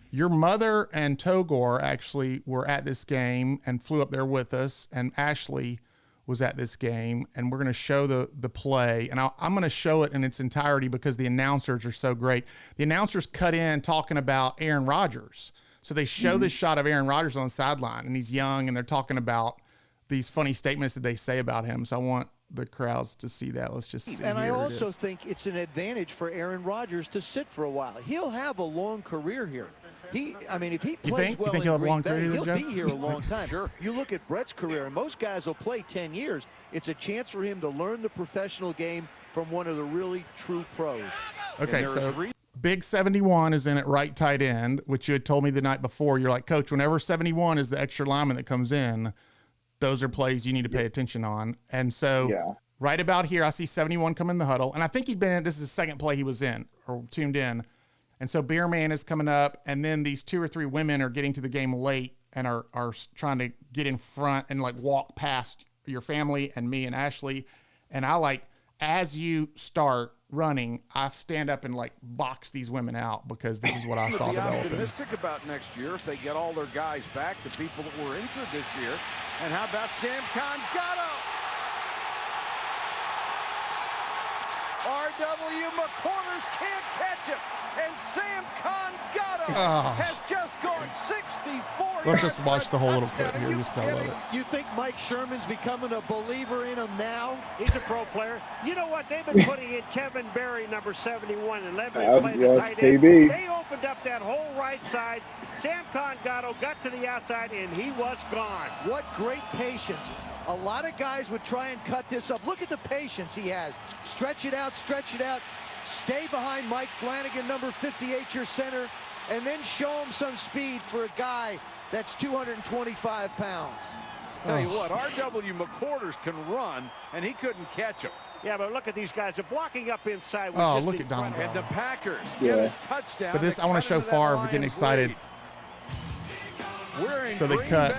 Your mother and Togor actually were at this game and flew up there with us, and Ashley was at this game, and we're going to show the play, and I'm going to show it in its entirety because the announcers are so great. The announcers cut in talking about Aaron Rodgers. So they show this shot of Aaron Rodgers on the sideline, and he's young, and they're talking about these funny statements that they say about him. So I want the crowds to see that. Let's just see. And I also think it's an advantage for Aaron Rodgers to sit for a while. He'll have a long career here. I mean, if he plays well in Green Bay, he'll be here a long time. Sure. You look at Brett's career, and most guys will play 10 years. It's a chance for him to learn the professional game from one of the really true pros. Okay, so Big 71 is in at right tight end, which you had told me the night before. You're like, Coach, whenever 71 is the extra lineman that comes in, those are plays you need to pay attention on. And so right about here, I see 71 come in the huddle. And I think this is the second play he was in or tuned in. And so Beerman is coming up, and then these 2 or 3 women are getting to the game late and are trying to get in front and like walk past your family and me and Ashley. And I as you start running, I stand up and like box these women out because this is what I saw developing. Optimistic about next year if they get all their guys back, the people that were injured this year. And how about Samkon Gado? R.W. McCorders can't catch him. And Samkon Gado has just gone 64. Let's just watch the whole little clip here just because I love it. You think Mike Sherman's becoming a believer in him now? He's a pro player. You know what? They've been putting in Kevin Berry, number 71, and let him play the tight end. They opened up that whole right side. Samkon Gado got to the outside, and he was gone. What great patience. A lot of guys would try and cut this up. Look at the patience he has. Stretch it out, stretch it out. Stay behind Mike Flanagan, number 58, your center, and then show him some speed for a guy that's 225 pounds. Tell you what, R.W. McCorders can run, and he couldn't catch him. Yeah, but look at these guys. They're blocking up inside. Look at Donald. And the Packers get a touchdown. But this, I want to show Favre getting excited. So they cut.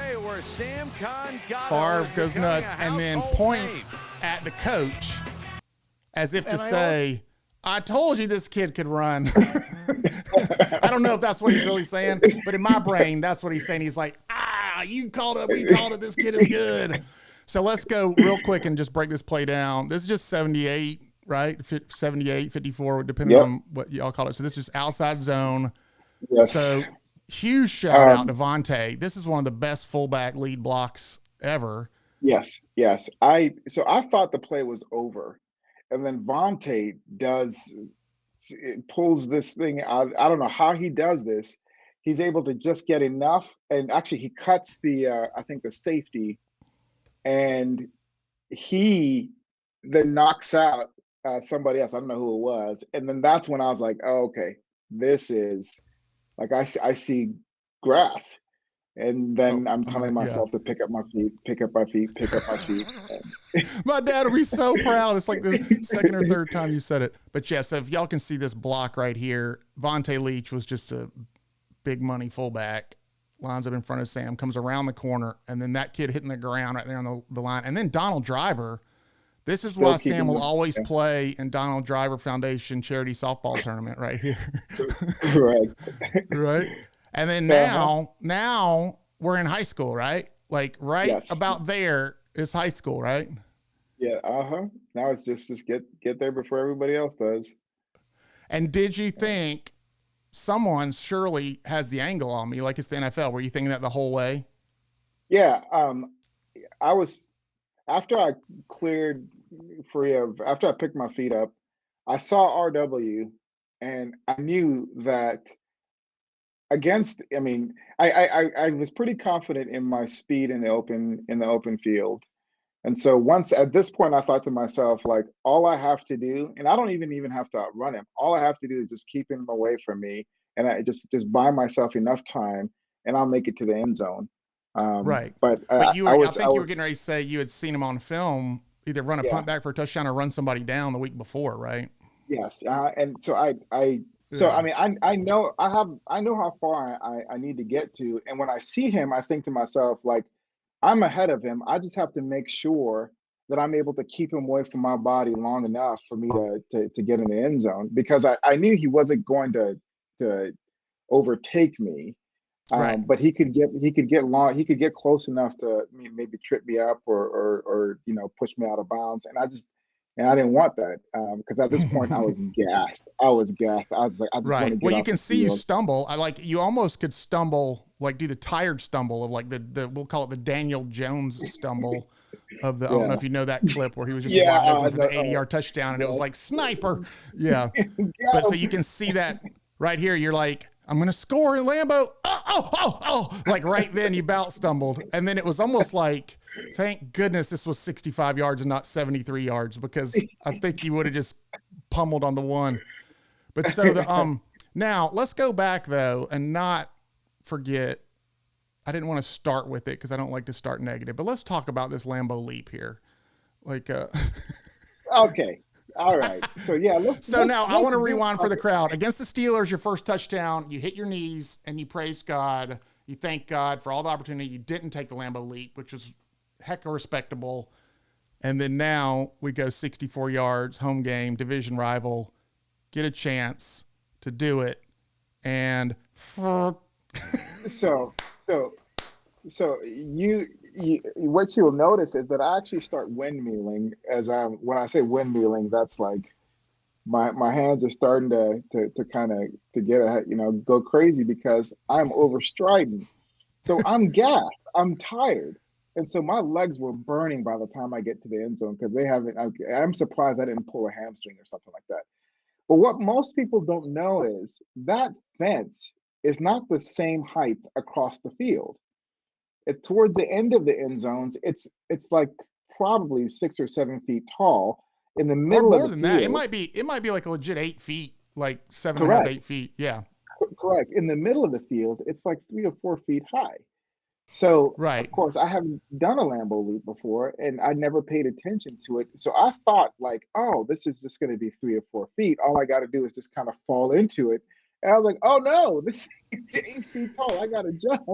Favre goes nuts and then points at the coach as if to say, I told you this kid could run. I don't know if that's what he's really saying, but in my brain, that's what he's saying. He's like, you called it. We called it. This kid is good. So let's go real quick and just break this play down. This is just 78, right? 78, 54, depending on what y'all call it. So this is outside zone. Yes. So huge shout out to Vontae. This is one of the best fullback lead blocks ever. Yes. So I thought the play was over. And then Vontae pulls this thing out. I don't know how he does this. He's able to just get enough. And actually he cuts I think the safety, and he then knocks out somebody else. I don't know who it was. And then that's when I was like, oh, okay, this is like, I see grass. And then I'm telling myself to pick up my feet. My dad will be so proud. It's like the second or third time you said it. But yeah, so if y'all can see this block right here, Vontae Leach was just a big money fullback, lines up in front of Sam, comes around the corner, and then that kid hitting the ground right there on the line. And then Donald Driver. This is why Sam will always play in Donald Driver Foundation charity softball tournament right here. Right. And then now we're in high school, right? Like about there is high school, right? Yeah. Now it's just get there before everybody else does. And did you think someone surely has the angle on me, like it's the NFL? Were you thinking that the whole way? Yeah. I was, after I cleared after I picked my feet up, I saw RW, and I knew that I was pretty confident in my speed in the open field. And so once at this point, I thought to myself, like, all I have to do, and I don't even have to outrun him. All I have to do is just keep him away from me, and I just buy myself enough time, and I'll make it to the end zone. Right. But I think you were was, getting ready to say you had seen him on film, either run a punt back for a touchdown or run somebody down the week before, right? yes. And so I mean, I know how far I need to get to. And when I see him, I think to myself, like, I'm ahead of him. I just have to make sure that I'm able to keep him away from my body long enough for me to get in the end zone, because I knew he wasn't going to overtake me. Right. But he could get close enough to maybe trip me up or push me out of bounds. And I didn't want that, because at this point I was gassed. I was like, I just want Right. to get Well, you off can the see you field. stumble. You almost could stumble, like do the tired stumble of like the we'll call it the Daniel Jones stumble of the, I don't know Yeah. if you know that clip where he was just Yeah, wide open for no, the 80-yard touchdown and it was yes. like sniper. Yeah. Got But so him. you can see that right here. You're like, I'm going to score in Lambeau. Oh. Like right then you bout stumbled. And then it was almost like, thank goodness this was 65 yards and not 73 yards, because I think you would have just pummeled on the one. But so now let's go back though and not forget, I didn't want to start with it because I don't like to start negative, but let's talk about this Lambeau leap here. Like, Okay. All right. So yeah, I want to rewind for the crowd. Against the Steelers, your first touchdown, you hit your knees and you praise God. You thank God for all the opportunity. You didn't take the Lambeau leap, which was heck of respectable. And then now we go 64 yards, home game, division rival, get a chance to do it. And so you what you'll notice is that I actually start windmilling when I say windmilling, that's like my hands are starting to kind of to get ahead, go crazy, because I'm overstriding. So I'm gassed, I'm tired. And so my legs were burning by the time I get to the end zone, because I'm surprised I didn't pull a hamstring or something like that. But what most people don't know is that fence is not the same height across the field. Towards the end of the end zones, it's like probably 6 or 7 feet tall. In the middle or more of the than field, that, it might be like a legit 8 feet, like 7.5, correct, 8 feet. Yeah. correct. In the middle of the field, it's like 3 or 4 feet high. So Right. of course I haven't done a Lambeau leap before, and I never paid attention to it. So I thought like, oh, this is just going to be 3 or 4 feet. All I got to do is just kind of fall into it. And I was like, oh no, this is 8 feet tall. I got to jump.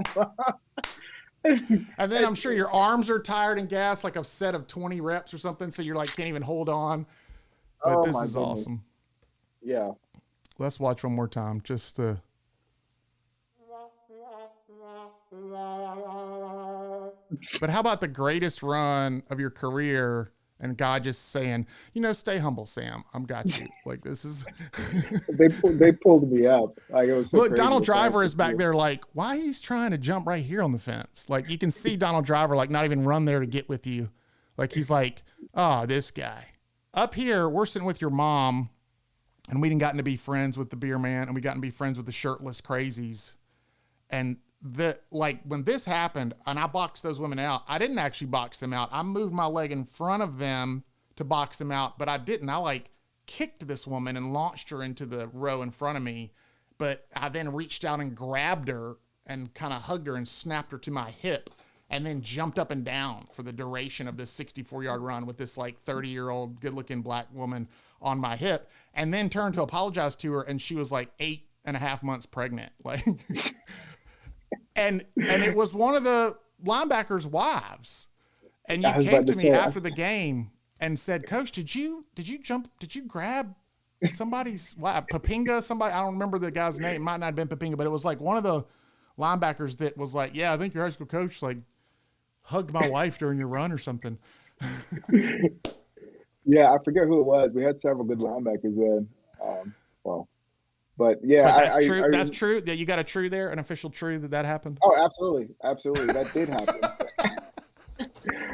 And then I'm sure your arms are tired and gassed, like a set of 20 reps or something. So you're like, can't even hold on. But this is goodness. awesome. Yeah. Let's watch one more time. Just the. But how about the greatest run of your career and God just saying, stay humble, Sam. I'm got you. Like, this is. they pulled me up. Like, it was so Look, crazy. Donald Driver is back there like, why he's trying to jump right here on the fence? Like, you can see Donald Driver like not even run there to get with you. Like, he's like, oh, this guy. Up here, we're sitting with your mom, and we didn't gotten to be friends with the beer man, and we gotten to be friends with the shirtless crazies. And when this happened and I boxed those women out, I didn't actually box them out. I moved my leg in front of them to box them out, but I didn't. I like kicked this woman and launched her into the row in front of me. But I then reached out and grabbed her and kind of hugged her and snapped her to my hip, and then jumped up and down for the duration of this 64-yard run with this like 30-year-old good-looking black woman on my hip, and then turned to apologize to her. And she was like 8.5 months pregnant. Like, and it was one of the linebackers' wives. And you came to me after the game and said, Coach, did you grab somebody's Papinga? Somebody, I don't remember the guy's name. It might not have been Papinga, but it was like one of the linebackers that was like, yeah, I think your high school coach like hugged my wife during your run or something. Yeah, I forget who it was. We had several good linebackers then. But yeah, but that's true. That's true. Yeah, you got a true there, an official true that happened. Oh, absolutely, that did happen.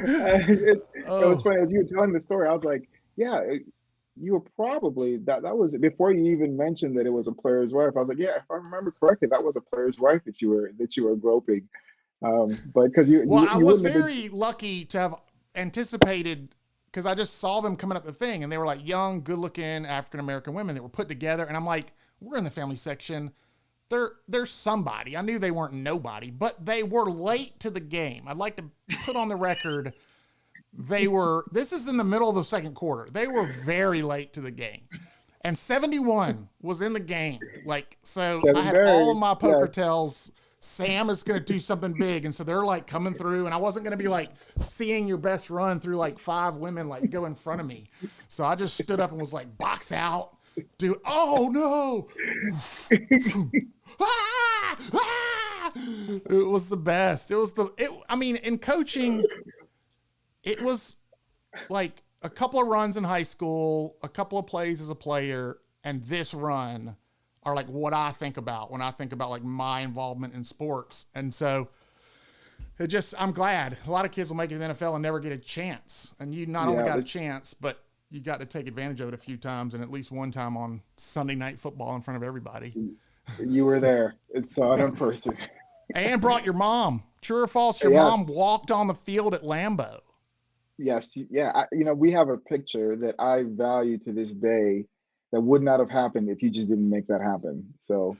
It was funny as you were telling the story. I was like, yeah, you were probably that was before you even mentioned that it was a player's wife. I was like, yeah, if I remember correctly, that was a player's wife that you were groping. But because I was very lucky to have anticipated, because I just saw them coming up the thing, and they were like young, good-looking African-American women that were put together, and I'm like, we're in the family section. they're somebody. I knew they weren't nobody, but they were late to the game. I'd like to put on the record, this is in the middle of the second quarter. They were very late to the game. And 71 was in the game. Like, so I had all of my poker tells, Sam is going to do something big. And so they're like coming through, and I wasn't going to be like seeing your best run through like 5 women like go in front of me. So I just stood up and was like, box out. Dude, oh no. It was the best. I mean, in coaching, it was like a couple of runs in high school, a couple of plays as a player, and this run are like what I think about when I think about like my involvement in sports. And so I'm glad a lot of kids will make it to the NFL and never get a chance. And you not only got a chance, but you got to take advantage of it a few times, and at least one time on Sunday Night Football in front of everybody. You were there and saw it in person. And brought your mom. True or false, your mom walked on the field at Lambeau. Yes. Yeah. We have a picture that I value to this day that would not have happened if you just didn't make that happen. So.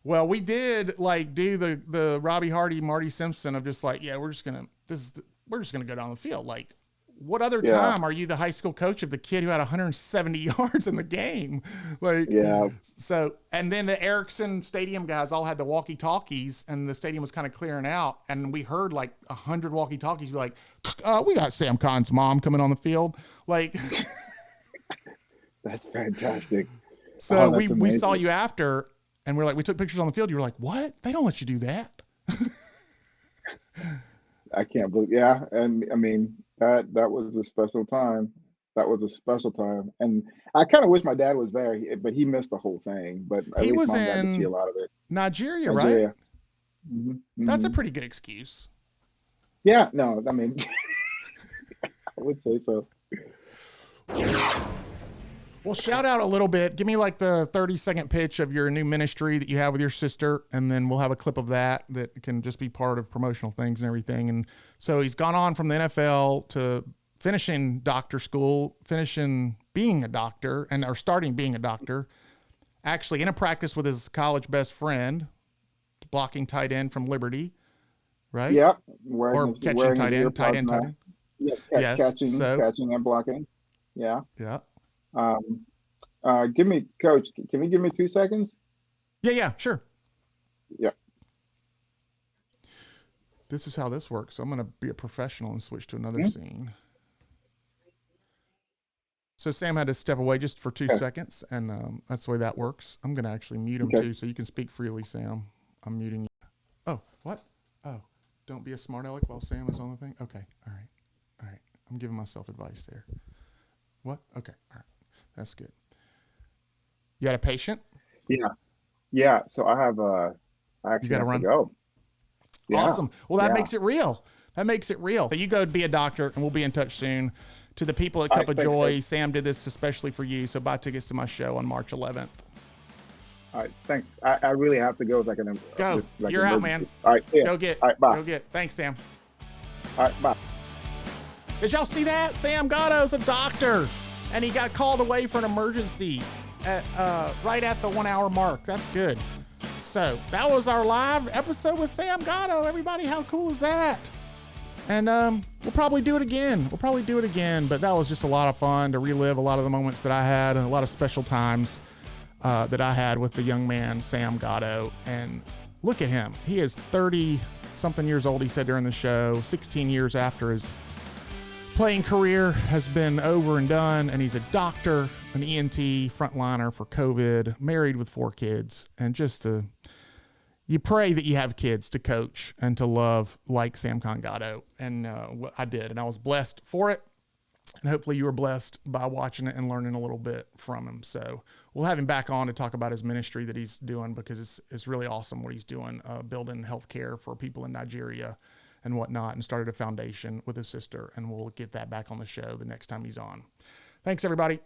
Well, we did like do the Robbie Hardy, Marty Simpson of just like, we're just going to go down the field. Like, what other time are you the high school coach of the kid who had 170 yards in the game? Like, so, and then the Erickson Stadium guys all had the walkie-talkies, and the stadium was kind of clearing out, and we heard like 100 walkie-talkies be like, we got Samkon's mom coming on the field. Like, that's fantastic. So we saw you after, and we're like, we took pictures on the field. You were like, what? They don't let you do that. I can't believe, and I mean, that was a special time. That was a special time, and I kind of wish my dad was there, but he missed the whole thing. But at least Mom got to see a lot of it. Nigeria, right? Mm-hmm. That's a pretty good excuse. Yeah, no, I mean, I would say so. Well, shout out a little bit. Give me like the 30-second pitch of your new ministry that you have with your sister, and then we'll have a clip of that can just be part of promotional things and everything. And so he's gone on from the NFL to finishing doctor school, finishing being a doctor, or starting being a doctor, actually in a practice with his college best friend, blocking tight end from Liberty, right? Yep. Or catching tight end, tight end. Yeah, catching and blocking. Yeah. Yeah. Give me, Coach, can you give me 2 seconds? Yeah, sure. Yeah. This is how this works. So I'm going to be a professional and switch to another scene. So Sam had to step away just for 2 seconds, and that's the way that works. I'm going to actually mute him too, so you can speak freely, Sam. I'm muting you. Oh, what? Oh, don't be a smart aleck while Sam is on the thing? Okay, all right. I'm giving myself advice there. What? Okay, all right. That's good. You got a patient? Yeah. So I have I actually have to go. Yeah. Awesome. Well, that makes it real. So you go be a doctor, and we'll be in touch soon. To the people at Cup of Joy, guys. Sam did this especially for you. So buy tickets to my show on March 11th. All right. Thanks. I really have to go. Go. You're out, man. All right. Yeah. Go get. All right. Bye. Go get. Thanks, Sam. All right. Bye. Did y'all see that? Sam Gado's a doctor, and he got called away for an emergency right at the 1 hour mark. That's good. So that was our live episode with Sam Gado. Everybody, how cool is that? And we'll probably do it again. But that was just a lot of fun to relive a lot of the moments that I had, and a lot of special times that I had with the young man, Sam Gado. And look at him. He is 30-something years old, he said during the show, 16 years after his playing career has been over and done, and he's a doctor, an ENT frontliner for COVID, married with 4 kids, and you pray that you have kids to coach and to love like Samkon Gado, and I did, and I was blessed for it, and hopefully you were blessed by watching it and learning a little bit from him. So we'll have him back on to talk about his ministry that he's doing, because it's really awesome what he's doing, building healthcare for people in Nigeria and whatnot, and started a foundation with his sister, and we'll get that back on the show the next time he's on. Thanks, everybody.